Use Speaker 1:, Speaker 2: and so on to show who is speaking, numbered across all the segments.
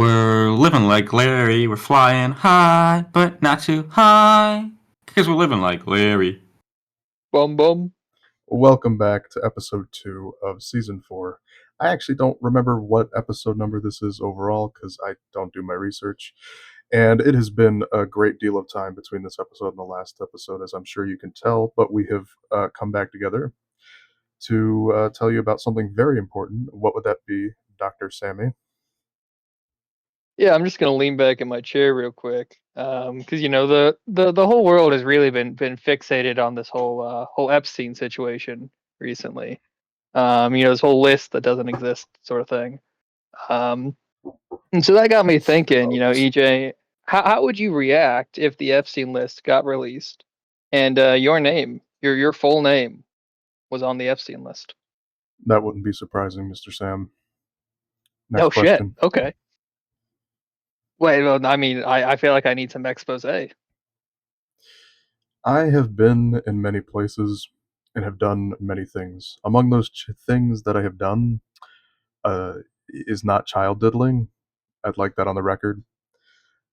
Speaker 1: We're living like Larry. We're flying high, but not too high. Because we're living like Larry.
Speaker 2: Bum bum.
Speaker 3: Welcome back to episode 2 of season 4. I actually don't remember what episode number this is overall because I don't do my research. And it has been a great deal of time between this episode and the last episode, as I'm sure you can tell. But we have come back together to tell you about something very important. What would that be, Dr. Sammy?
Speaker 2: Yeah, I'm just gonna lean back in my chair real quick, because the whole world has really been fixated on this whole Epstein situation recently. This whole list that doesn't exist, sort of thing. Um, and so that got me thinking. EJ, how would you react if the Epstein list got released and your name, your full name, was on the Epstein list?
Speaker 3: That wouldn't be surprising, Mr. Sam. Next
Speaker 2: Oh shit.
Speaker 3: question.
Speaker 2: Okay. Wait, well, I mean, I feel like I need some expose.
Speaker 3: I have been in many places and have done many things. Among those things that I have done is not child diddling. I'd like that on the record.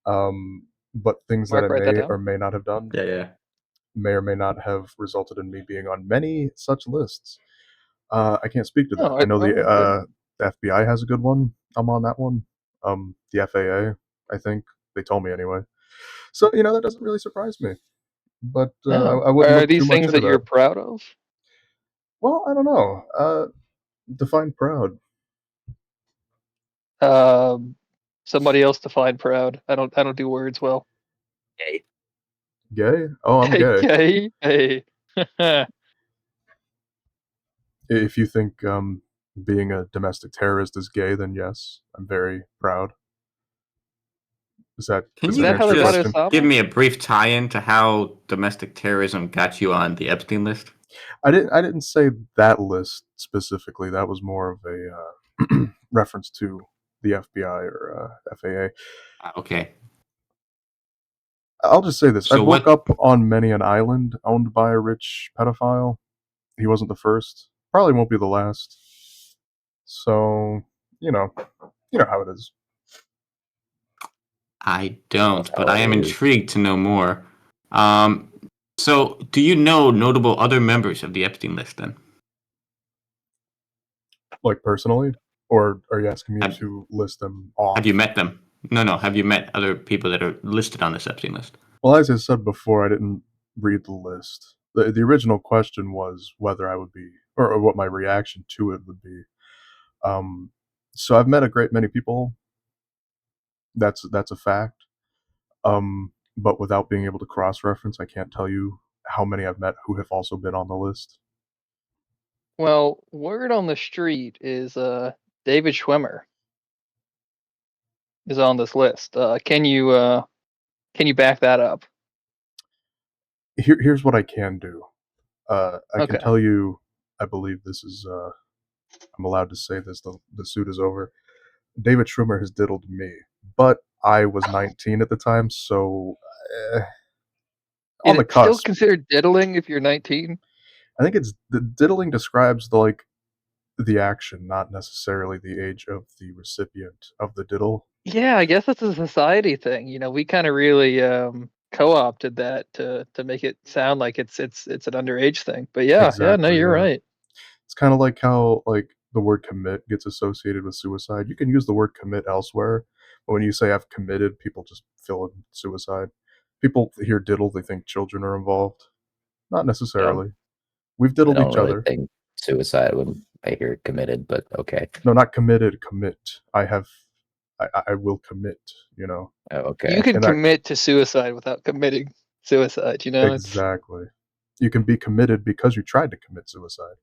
Speaker 3: But things that I
Speaker 2: Mark, write that
Speaker 3: may
Speaker 2: down.
Speaker 3: or may not have done
Speaker 1: Yeah.
Speaker 3: may or may not have resulted in me being on many such lists. I can't speak to that.
Speaker 2: No,
Speaker 3: I know
Speaker 2: good.
Speaker 3: the FBI has a good one. I'm on that one. The FAA, I think. They told me anyway. So, that doesn't really surprise me. But
Speaker 2: No.
Speaker 3: I wouldn't
Speaker 2: Are
Speaker 3: look too
Speaker 2: these
Speaker 3: much
Speaker 2: things
Speaker 3: into
Speaker 2: that you're
Speaker 3: that.
Speaker 2: proud of?
Speaker 3: Well, I don't know. Define proud.
Speaker 2: Somebody else define proud. I don't do words well.
Speaker 1: Hey.
Speaker 3: Gay? Oh, I'm gay.
Speaker 2: Gay. Hey.
Speaker 3: If you think being a domestic terrorist is gay, then yes, I'm very proud.
Speaker 1: Can
Speaker 3: Does
Speaker 2: Is
Speaker 3: that
Speaker 1: you
Speaker 2: that how
Speaker 3: answer
Speaker 2: they
Speaker 3: your
Speaker 2: got
Speaker 1: just
Speaker 3: question?
Speaker 1: give
Speaker 2: Osama?
Speaker 1: me a brief tie-in to how domestic terrorism got you on the Epstein list?
Speaker 3: I didn't say that list specifically. That was more of a reference to the FBI or FAA.
Speaker 1: Okay.
Speaker 3: I'll just say this:
Speaker 1: So
Speaker 3: I've woke
Speaker 1: what?
Speaker 3: up on many an island owned by a rich pedophile. He wasn't the first. Probably won't be the last. So you know how it is.
Speaker 1: I don't, but I am intrigued to know more. Um, so do you know notable other members of the Epstein list then?
Speaker 3: Like personally, or are you asking me
Speaker 1: Have,
Speaker 3: to list them
Speaker 1: have you
Speaker 3: off?
Speaker 1: met them? No. Have you met other people that are listed on this Epstein list?
Speaker 3: Well, as I said before, I didn't read the list. The original question was whether I would be, or what my reaction to it would be. Um, so I've met a great many people. That's a fact. But without being able to cross reference, I can't tell you how many I've met who have also been on the list.
Speaker 2: Well, word on the street is David Schwimmer is on this list. Can you back that up?
Speaker 3: Here's what I can do. I can
Speaker 2: Okay.
Speaker 3: tell you. I believe this is. I'm allowed to say this. The suit is over. David Schwimmer has diddled me, but I was 19 at the time, so eh,
Speaker 2: Is
Speaker 3: on the
Speaker 2: it still
Speaker 3: cusp.
Speaker 2: considered diddling if you're 19?
Speaker 3: I think it's the diddling describes the action, not necessarily the age of the recipient of the diddle.
Speaker 2: Yeah, I guess that's a society thing. We kind of really co-opted that to make it sound like it's an underage thing. But yeah, no,
Speaker 3: Exactly.
Speaker 2: you're
Speaker 3: Yeah.
Speaker 2: right.
Speaker 3: It's kind of like how the word commit gets associated with suicide. You can use the word commit elsewhere, but when you say I've committed, people just fill in suicide. People hear diddle, they think children are involved. Not
Speaker 4: Yeah,
Speaker 3: necessarily. We've
Speaker 4: I
Speaker 3: diddled
Speaker 4: don't
Speaker 3: each
Speaker 4: really
Speaker 3: other.
Speaker 4: think suicide when I hear committed, but okay.
Speaker 3: No, not committed. Commit. I will commit.
Speaker 4: Oh,
Speaker 2: You
Speaker 4: okay.
Speaker 2: can
Speaker 3: And that
Speaker 2: commit to suicide without committing suicide. It's
Speaker 3: exactly. You can be committed because you tried to commit suicide.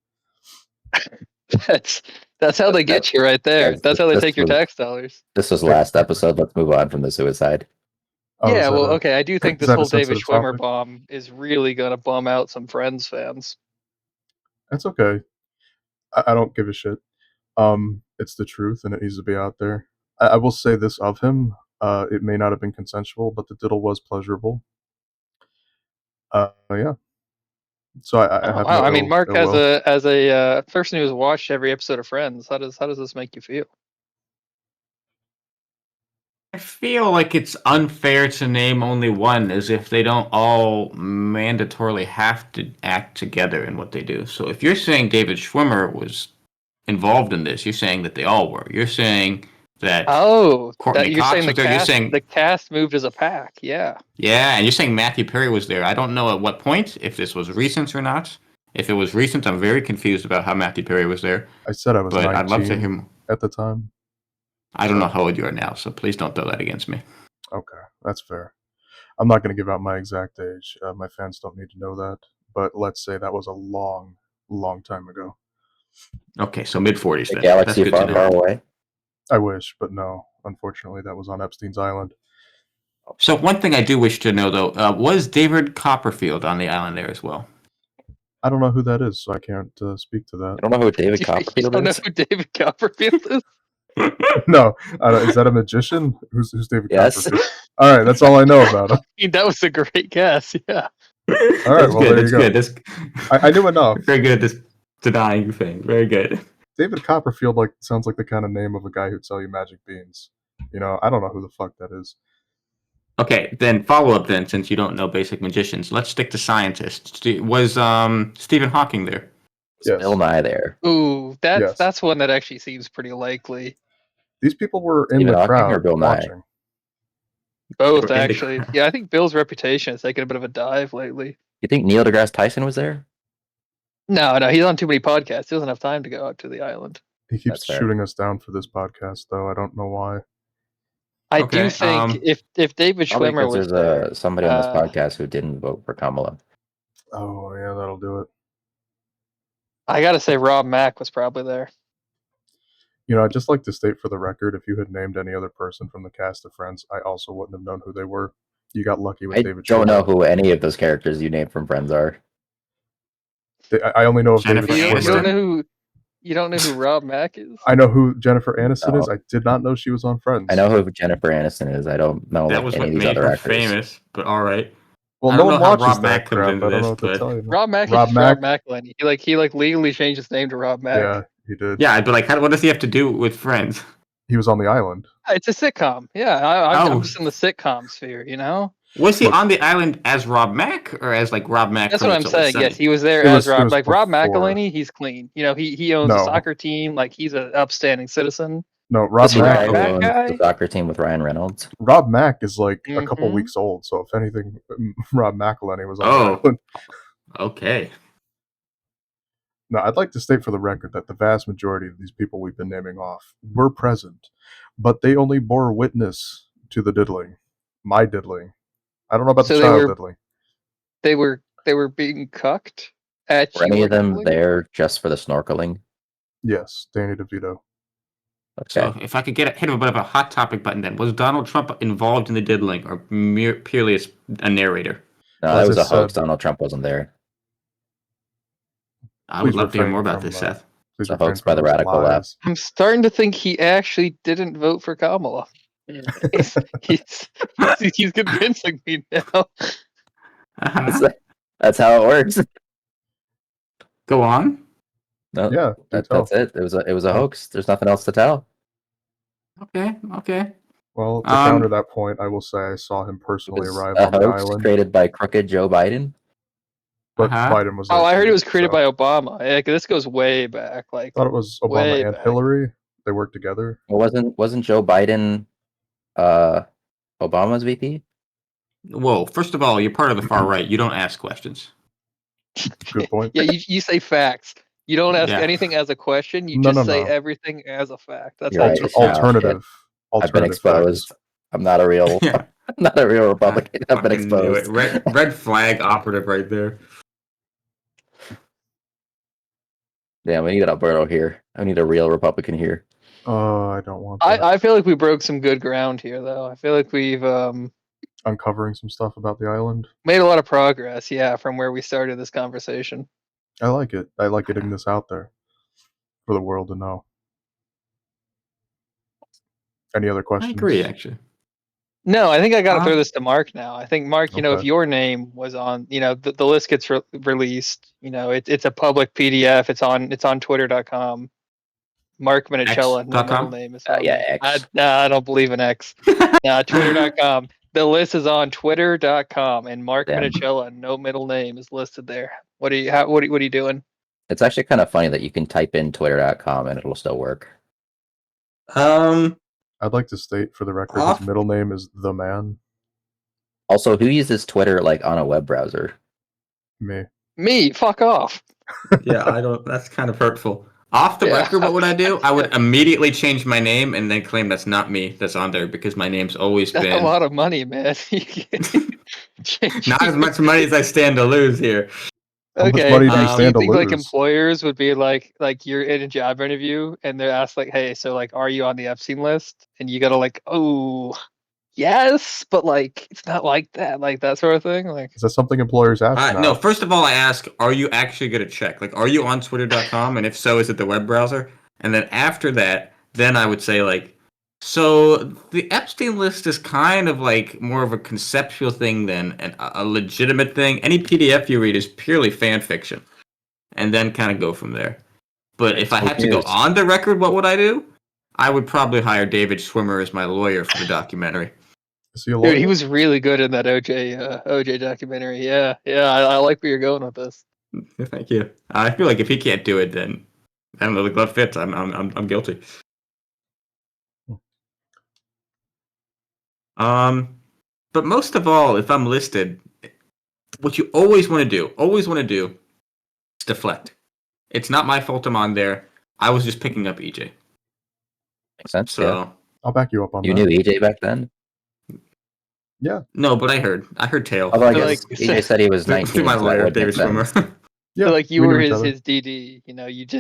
Speaker 2: that's how they
Speaker 4: That,
Speaker 2: get you right there.
Speaker 4: guys,
Speaker 2: That's how they
Speaker 4: this
Speaker 2: take your
Speaker 4: was
Speaker 2: tax dollars.
Speaker 4: this was last
Speaker 3: Exactly.
Speaker 4: episode. Let's move on from the suicide.
Speaker 3: Oh,
Speaker 2: Yeah, well, okay, I do think
Speaker 3: is
Speaker 2: this
Speaker 3: that a
Speaker 2: whole David
Speaker 3: sensitive
Speaker 2: Schwimmer
Speaker 3: topic?
Speaker 2: bomb is really gonna bum out some Friends fans.
Speaker 3: That's okay. I don't give a shit. It's the truth, and it needs to be out there. I will say this of him: it may not have been consensual, but the diddle was pleasurable. Yeah. So I
Speaker 2: Oh
Speaker 3: have
Speaker 2: wow!
Speaker 3: no
Speaker 2: I mean, Mark,
Speaker 3: ill
Speaker 2: as
Speaker 3: will.
Speaker 2: a person who's watched every episode of Friends, how does this make you feel?
Speaker 1: feel like it's unfair to name only one, as if they don't all mandatorily have to act together in what they do. So if you're saying David Schwimmer was involved in this, you're saying that they all were. You're saying that
Speaker 2: Oh,
Speaker 1: Courtney
Speaker 2: that you're
Speaker 1: Cox
Speaker 2: saying the
Speaker 1: was there. You're
Speaker 2: cast
Speaker 1: saying
Speaker 2: the cast moved as a pack. Yeah.
Speaker 1: yeah, and you're saying Matthew Perry was there. I don't know at what point, if this was recent or not. If it was recent, I'm very confused about how Matthew Perry was there.
Speaker 3: I said I was
Speaker 1: But
Speaker 3: 19
Speaker 1: I'd love to hear more.
Speaker 3: at the time.
Speaker 1: I don't know how old you are now, so please don't throw that against me.
Speaker 3: Okay, that's fair. I'm not going to give out my exact age. My fans don't need to know that. But let's say that was a long, long time ago.
Speaker 1: Okay, so mid-40s
Speaker 4: The
Speaker 1: then.
Speaker 4: galaxy
Speaker 1: That's good
Speaker 4: far,
Speaker 1: to
Speaker 4: far
Speaker 1: know.
Speaker 4: away.
Speaker 3: I wish, but no. Unfortunately, that was on Epstein's Island.
Speaker 1: So one thing I do wish to know, though, was David Copperfield on the island there as well?
Speaker 3: I don't know who that is, so I can't speak to that.
Speaker 4: I don't know who David
Speaker 2: You
Speaker 4: Copperfield
Speaker 2: don't know
Speaker 4: is.
Speaker 2: who David Copperfield is?
Speaker 3: No, is that a magician? Who's David
Speaker 4: Yes.
Speaker 3: Copperfield? All right, that's all I know about him.
Speaker 2: I mean, that was a great guess. Yeah.
Speaker 3: All right,
Speaker 1: That's
Speaker 3: well,
Speaker 1: good.
Speaker 3: there you go.
Speaker 1: That's
Speaker 3: I knew enough.
Speaker 1: very good at this denying thing. Very good.
Speaker 3: David Copperfield sounds like the kind of name of a guy who'd sell you magic beans. You know, I don't know who the fuck that is.
Speaker 1: Okay, then follow up then, since you don't know basic magicians. Let's stick to scientists. Was Stephen Hawking there?
Speaker 3: Yes.
Speaker 4: Bill Nye there.
Speaker 2: Ooh,
Speaker 3: Yes.
Speaker 2: that's one that actually seems pretty likely.
Speaker 3: These people were in
Speaker 4: Stephen
Speaker 3: the
Speaker 4: Hawking or
Speaker 3: crowd
Speaker 4: Bill Nye?
Speaker 3: watching.
Speaker 2: Both
Speaker 1: They were in the
Speaker 2: actually.
Speaker 1: crowd.
Speaker 2: Yeah, I think Bill's reputation has taken a bit of a dive lately.
Speaker 4: You think Neil deGrasse Tyson was there?
Speaker 2: No, he's on too many podcasts. He doesn't have time to go out to the island.
Speaker 3: He keeps
Speaker 4: That's fair.
Speaker 3: shooting us down for this podcast, though. I don't know why.
Speaker 2: I
Speaker 1: Okay,
Speaker 2: do think if David
Speaker 4: Probably
Speaker 2: Schwimmer
Speaker 4: because
Speaker 2: was
Speaker 4: there's
Speaker 2: there,
Speaker 4: somebody on this podcast who didn't vote for Kamala.
Speaker 3: Oh, yeah, that'll do it.
Speaker 2: I gotta say Rob Mack was probably there.
Speaker 3: You know, I'd just like to state for the record, if you had named any other person from the cast of Friends, I also wouldn't have known who they were. You got lucky with
Speaker 4: I
Speaker 3: David
Speaker 4: don't know
Speaker 3: Schwimmer.
Speaker 4: who any of those characters you named from Friends are.
Speaker 3: I only know of
Speaker 1: Jennifer
Speaker 3: David
Speaker 2: You
Speaker 1: Aniston?
Speaker 3: Schwimmer.
Speaker 2: don't know who Rob Mack is?
Speaker 3: I know who Jennifer Aniston is.
Speaker 4: No.
Speaker 3: I did not know she was on Friends.
Speaker 4: I know who Jennifer Aniston is. I don't know
Speaker 1: that
Speaker 4: like
Speaker 1: was
Speaker 4: any
Speaker 1: what
Speaker 4: of these
Speaker 1: made
Speaker 4: other
Speaker 1: her
Speaker 4: actors.
Speaker 1: famous, but all right.
Speaker 3: Well,
Speaker 1: I
Speaker 3: no
Speaker 1: don't
Speaker 3: one
Speaker 1: know how
Speaker 3: watches
Speaker 1: Rob
Speaker 3: that
Speaker 1: Mack comes
Speaker 3: crap.
Speaker 1: into
Speaker 3: I don't
Speaker 1: this,
Speaker 3: know what to
Speaker 1: but-
Speaker 3: tell you.
Speaker 2: Rob Mack
Speaker 3: Rob
Speaker 2: is
Speaker 3: Mack?
Speaker 2: Rob McElhenney. He legally changed his name to Rob Mack.
Speaker 3: Yeah, he did.
Speaker 1: Yeah, I'd be like, what does he have to do with Friends?
Speaker 3: He was on the island.
Speaker 2: It's a sitcom. Yeah,
Speaker 1: Oh.
Speaker 2: I'm just in the sitcom sphere, you know?
Speaker 1: Was he
Speaker 3: Look-
Speaker 1: on the island as Rob Mack, or as like Rob Mack?
Speaker 2: That's
Speaker 1: from
Speaker 2: what I'm
Speaker 1: It's Always
Speaker 2: saying. Yes,
Speaker 1: Sunny?
Speaker 2: he was there
Speaker 3: It
Speaker 2: as
Speaker 3: was- it
Speaker 2: Rob.
Speaker 3: was
Speaker 2: Like Rob
Speaker 3: before.
Speaker 2: McElhenney, he's clean. You know, he owns a
Speaker 3: No.
Speaker 2: soccer team. Like he's an upstanding citizen.
Speaker 3: No, Rob
Speaker 2: Is he
Speaker 3: Mack.
Speaker 2: Rob
Speaker 4: Guy
Speaker 2: Mack
Speaker 4: who owns
Speaker 2: guy?
Speaker 4: the soccer team with Ryan Reynolds.
Speaker 3: Rob Mack is like a couple
Speaker 2: Mhm.
Speaker 3: weeks old, so if anything, Rob McElhenney was on
Speaker 1: Oh.
Speaker 3: the island.
Speaker 1: Okay.
Speaker 3: No, I'd like to state for the record that the vast majority of these people we've been naming off were present, but they only bore witness to the diddling. My diddling. I don't know about
Speaker 2: So
Speaker 3: the
Speaker 2: they
Speaker 3: child
Speaker 2: were-
Speaker 3: diddling.
Speaker 2: They were being cucked at
Speaker 4: Were any
Speaker 2: your
Speaker 4: of them
Speaker 2: diddling?
Speaker 4: there just for the snorkeling?
Speaker 3: Yes, Danny DeVito.
Speaker 4: Okay.
Speaker 1: So if I could hit a bit of a hot topic button, then was Donald Trump involved in the diddling, or purely as a narrator?
Speaker 4: No,
Speaker 3: As
Speaker 4: that was
Speaker 3: I
Speaker 4: a hoax.
Speaker 3: said-
Speaker 4: Donald Trump wasn't there.
Speaker 1: I would
Speaker 3: Please
Speaker 1: love to hear
Speaker 3: refrain
Speaker 1: more about
Speaker 3: from,
Speaker 1: this, Seth.
Speaker 3: Please
Speaker 4: It's a
Speaker 3: refrain
Speaker 4: hoax
Speaker 3: from
Speaker 4: by the
Speaker 3: those
Speaker 4: radical
Speaker 3: lies.
Speaker 4: left.
Speaker 2: I'm starting to think he actually didn't vote for Kamala. he's convincing me now.
Speaker 1: Uh-huh.
Speaker 4: That's how it works.
Speaker 1: Go on.
Speaker 4: No,
Speaker 3: Yeah, do tell.
Speaker 4: that's it. It was a hoax. There's nothing else to tell.
Speaker 1: Okay.
Speaker 3: Well, to
Speaker 1: Um,
Speaker 3: counter that point, I will say I saw him
Speaker 4: It
Speaker 3: personally
Speaker 4: was
Speaker 3: arrive
Speaker 4: a
Speaker 3: on the
Speaker 4: hoax
Speaker 3: island,
Speaker 4: created by crooked Joe Biden.
Speaker 3: but
Speaker 1: Uh-huh.
Speaker 3: Biden was there.
Speaker 2: Oh, I heard
Speaker 3: too,
Speaker 2: it was created
Speaker 3: so-
Speaker 2: by Obama. Like, this goes way back. Like,
Speaker 3: I thought it was Obama
Speaker 2: way
Speaker 3: and
Speaker 2: back.
Speaker 3: Hillary. They worked together.
Speaker 4: Wasn't Joe Biden Obama's VP?
Speaker 1: Whoa. First of all, you're part of the far right. You don't ask questions.
Speaker 3: Good point.
Speaker 2: yeah, you say facts. You don't ask
Speaker 1: Yeah.
Speaker 2: anything as a question. You
Speaker 3: No,
Speaker 2: just
Speaker 3: no,
Speaker 2: say
Speaker 3: no.
Speaker 2: everything as a fact. That's
Speaker 4: You're
Speaker 2: how
Speaker 4: right.
Speaker 2: you
Speaker 4: Alter-
Speaker 2: say it.
Speaker 3: Alternative.
Speaker 4: I've been
Speaker 3: Alternative
Speaker 4: exposed.
Speaker 3: facts.
Speaker 4: I'm not a real
Speaker 1: Yeah.
Speaker 4: I'm not a real Republican. I've been
Speaker 1: Fucking knew it.
Speaker 4: exposed.
Speaker 1: Red flag operative right there.
Speaker 4: Yeah, we need an Alberto here. I need a real Republican here.
Speaker 3: Oh, I don't want that.
Speaker 2: I feel like we broke some good ground here, though. I feel like we've
Speaker 3: Uncovering some stuff about the island.
Speaker 2: made a lot of progress. Yeah, from where we started this conversation.
Speaker 3: I like it. I like getting this out there for the world to know. Any other
Speaker 1: I
Speaker 3: questions?
Speaker 1: agree, actually.
Speaker 2: No, I think I got to throw
Speaker 1: Um,
Speaker 2: this to Mark now. I think Mark, if
Speaker 3: Okay.
Speaker 2: your name was on, the list gets released. It's a public PDF. It's on Twitter.com. Mark Minicella, no
Speaker 1: X.com?
Speaker 2: middle name is.
Speaker 4: Yeah, X.
Speaker 2: I don't believe in X. Nah, Twitter.com. The list is on Twitter.com, and Mark
Speaker 4: Damn.
Speaker 2: Minicella, no middle name, is listed there. What are you doing?
Speaker 4: It's actually kind of funny that you can type in twitter.com and it'll still work.
Speaker 1: Um,
Speaker 3: I'd like to state for the record
Speaker 1: Off-
Speaker 3: his middle name is The Man.
Speaker 4: Also, who uses Twitter like on a web browser?
Speaker 3: Me.
Speaker 2: Me, fuck off.
Speaker 1: yeah, I don't. That's kind of hurtful. Off the
Speaker 2: Yeah.
Speaker 1: record, what would I do? I would immediately change my name and then claim that's not me that's on there because my name's always
Speaker 2: That's
Speaker 1: been
Speaker 2: a lot of money, man. You can't change
Speaker 1: not as
Speaker 2: your-
Speaker 1: much money as I stand to lose here.
Speaker 3: How much
Speaker 2: Okay,
Speaker 3: money do you
Speaker 2: do you
Speaker 3: stand to
Speaker 2: think like
Speaker 3: lose?
Speaker 2: employers would be like you're in a job interview and they're asked like, hey, so like, are you on the Epstein list? And you gotta like, oh, yes, but like, it's not like that sort of thing. Like,
Speaker 3: Is that something employers ask now?
Speaker 1: No, first of all, I ask, are you actually going to check? Like, are you on twitter.com? And if so, is it the web browser? And then after that, then I would say, like, so the Epstein list is kind of like more of a conceptual thing than a legitimate thing. Any PDF you read is purely fan fiction. And then kind of go from there. But if I had to go
Speaker 4: News.
Speaker 1: on the record, what would I do? I would probably hire David Schwimmer as my lawyer for the documentary.
Speaker 3: Is he a lawyer?
Speaker 2: dude, he was really good in that OJ documentary. Yeah, I like where you're going with this.
Speaker 1: Thank you. I feel like if he can't do it, then I don't know. The glove fits. I'm guilty. But most of all, if I'm listed, what you always want to do, is deflect. It's not my fault I'm on there. I was just picking up EJ.
Speaker 4: Makes sense.
Speaker 1: So
Speaker 4: Yeah.
Speaker 3: I'll back you up on
Speaker 4: You
Speaker 3: that.
Speaker 4: knew EJ back then?
Speaker 1: no, but I heard tale.
Speaker 4: Although I
Speaker 2: So,
Speaker 4: guess
Speaker 2: like,
Speaker 4: EJ said he was
Speaker 1: Through
Speaker 4: 19.
Speaker 1: my
Speaker 4: so that
Speaker 1: lawyer,
Speaker 4: would make
Speaker 1: David
Speaker 4: sense.
Speaker 1: Schwimmer.
Speaker 3: Yeah,
Speaker 2: So like you
Speaker 3: we knew
Speaker 2: were
Speaker 3: each
Speaker 2: his
Speaker 3: other.
Speaker 2: DD,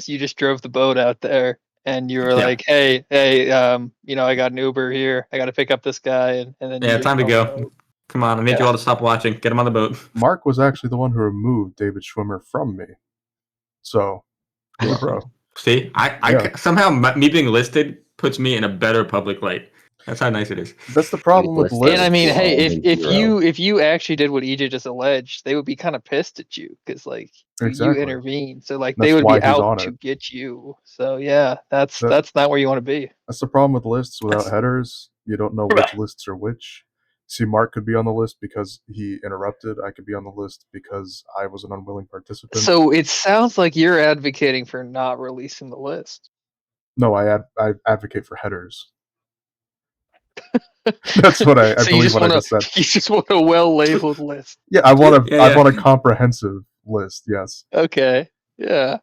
Speaker 2: you just drove the boat out there and you were
Speaker 1: Yeah.
Speaker 2: like, hey, I got an Uber here. I got to pick up this guy, and then you
Speaker 1: Yeah,
Speaker 2: just
Speaker 1: time to
Speaker 2: go on the
Speaker 1: go.
Speaker 2: boat.
Speaker 1: Come on, I need you all to stop watching. Get him on the boat.
Speaker 3: Mark was actually the one who removed David Schwimmer from me. So, hey, bro.
Speaker 1: See,
Speaker 3: Yeah.
Speaker 1: somehow me being listed puts me in a better public light. That's how nice it is.
Speaker 3: That's the problem with
Speaker 4: And
Speaker 3: lists.
Speaker 2: And I mean, hey,
Speaker 4: Only
Speaker 2: if you actually did what EJ just alleged, they would be kind of pissed at you because like you
Speaker 3: Exactly.
Speaker 2: intervened. So like
Speaker 3: That's
Speaker 2: they would
Speaker 3: why
Speaker 2: be
Speaker 3: he's
Speaker 2: out
Speaker 3: on
Speaker 2: to
Speaker 3: it.
Speaker 2: get you. So yeah, that's
Speaker 3: That-
Speaker 2: not where you want to be.
Speaker 3: That's the problem with lists without
Speaker 1: That's-
Speaker 3: headers. You don't know which lists are which. See, Mark could be on the list because he interrupted. I could be on the list because I was an unwilling participant.
Speaker 2: So it sounds like you're advocating for not releasing the list.
Speaker 3: No, I advocate for headers. That's what I
Speaker 2: So
Speaker 3: believe what I just said.
Speaker 2: You just want a well-labeled list.
Speaker 3: Yeah, I want
Speaker 1: Yeah,
Speaker 3: I
Speaker 1: yeah.
Speaker 3: want a comprehensive list. Yes,
Speaker 2: Okay. Yeah.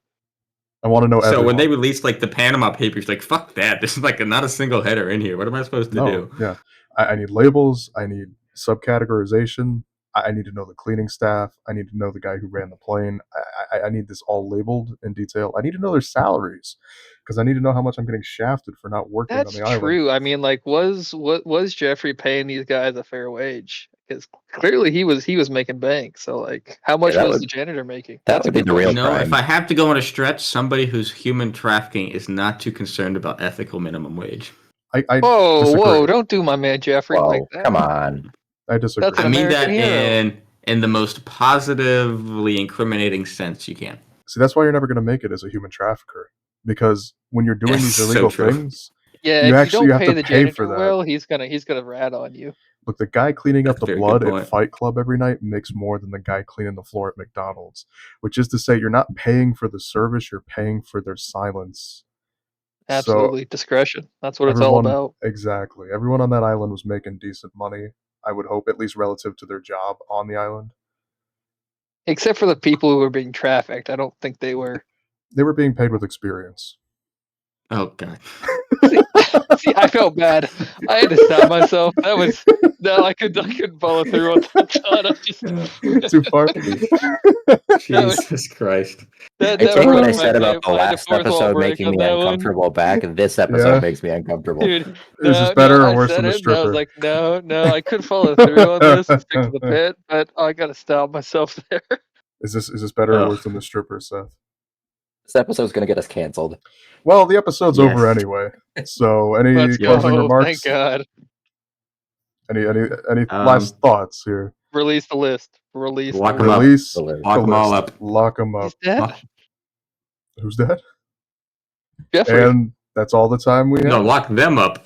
Speaker 3: I want to know
Speaker 1: So
Speaker 3: everyone.
Speaker 1: when they released like the Panama Papers, like fuck that. This is like not a single header in here. What am I supposed to do?
Speaker 3: Yeah, I need labels. I need subcategorization. I need to know the cleaning staff. I need to know the guy who ran the plane. I need this all labeled in detail. I need to know their salaries because I need to know how much I'm getting shafted for not working
Speaker 2: That's
Speaker 3: on the island.
Speaker 2: true. I mean, like, was Jeffrey paying these guys a fair wage? Because clearly he was making bank. So like, how much
Speaker 4: that
Speaker 2: was
Speaker 4: would-
Speaker 2: the janitor making?
Speaker 4: that
Speaker 2: That's a
Speaker 4: would be
Speaker 2: good
Speaker 4: the real
Speaker 2: question.
Speaker 1: No,
Speaker 4: crime.
Speaker 1: if I have to go on a stretch, somebody who's human trafficking is not too concerned about ethical minimum wage.
Speaker 3: I
Speaker 2: Whoa,
Speaker 3: disagree.
Speaker 2: whoa! Don't do my man Jeffrey
Speaker 4: Whoa,
Speaker 2: like that.
Speaker 4: come on.
Speaker 3: I disagree.
Speaker 2: That's an
Speaker 1: I mean that
Speaker 2: American hero.
Speaker 1: in the most positively incriminating sense you can.
Speaker 3: See, that's why you're never going to make it as a human trafficker because when you're doing
Speaker 1: Yes,
Speaker 3: these
Speaker 1: so
Speaker 3: illegal
Speaker 1: true.
Speaker 3: things,
Speaker 2: Yeah,
Speaker 3: you
Speaker 2: if
Speaker 3: actually
Speaker 2: you don't
Speaker 3: have
Speaker 2: pay
Speaker 3: to
Speaker 2: the
Speaker 3: pay for
Speaker 2: janitor
Speaker 3: that.
Speaker 2: well, he's gonna rat on you.
Speaker 3: Look, the guy cleaning up
Speaker 1: That's a
Speaker 3: the
Speaker 1: very
Speaker 3: blood
Speaker 1: good
Speaker 3: at
Speaker 1: point.
Speaker 3: Fight Club every night makes more than the guy cleaning the floor at McDonald's, which is to say you're not paying for the service, you're paying for their silence.
Speaker 2: Absolutely, discretion. That's what
Speaker 3: So
Speaker 2: it's all
Speaker 3: everyone,
Speaker 2: about.
Speaker 3: exactly. Everyone on that island was making decent money, I would hope, at least relative to their job on the island.
Speaker 2: Except for the people who were being trafficked, I don't think they were.
Speaker 3: They were being paid with experience.
Speaker 1: Oh god.
Speaker 2: See, I felt bad. I had to stop myself. That was no, I couldn't follow through on that thought. I just
Speaker 3: Too far.
Speaker 1: Jesus Christ.
Speaker 2: that
Speaker 4: I
Speaker 2: that
Speaker 4: take what I
Speaker 2: broke my
Speaker 4: said about
Speaker 2: tape.
Speaker 4: the
Speaker 2: I had to
Speaker 4: last
Speaker 2: fourth wall
Speaker 4: episode
Speaker 2: break
Speaker 4: making
Speaker 2: on
Speaker 4: me
Speaker 2: that one.
Speaker 4: uncomfortable back. This episode
Speaker 3: Yeah.
Speaker 4: makes me uncomfortable.
Speaker 2: Dude,
Speaker 3: Is this better or worse than the
Speaker 2: I was
Speaker 3: stripper?
Speaker 2: like, no, I couldn't follow through on this and stick to the pit, but I gotta stop myself there.
Speaker 3: Is this better or
Speaker 1: Ugh.
Speaker 3: worse than the stripper, Seth?
Speaker 4: This episode's going to get us canceled.
Speaker 3: Well, the episode's
Speaker 1: Yes.
Speaker 3: over anyway. So, any
Speaker 2: Let's
Speaker 3: closing
Speaker 2: go.
Speaker 3: remarks?
Speaker 2: Thank God.
Speaker 3: Any last thoughts here?
Speaker 2: Release the list. Release
Speaker 1: Lock
Speaker 2: the
Speaker 1: 'em
Speaker 2: list.
Speaker 1: up.
Speaker 3: Release
Speaker 4: Lock
Speaker 3: the
Speaker 1: 'em all
Speaker 3: list.
Speaker 1: up.
Speaker 3: Lock them up.
Speaker 2: He's dead.
Speaker 3: Who's that?
Speaker 2: Jeffrey.
Speaker 3: And that's all the time we have.
Speaker 1: No, lock them up.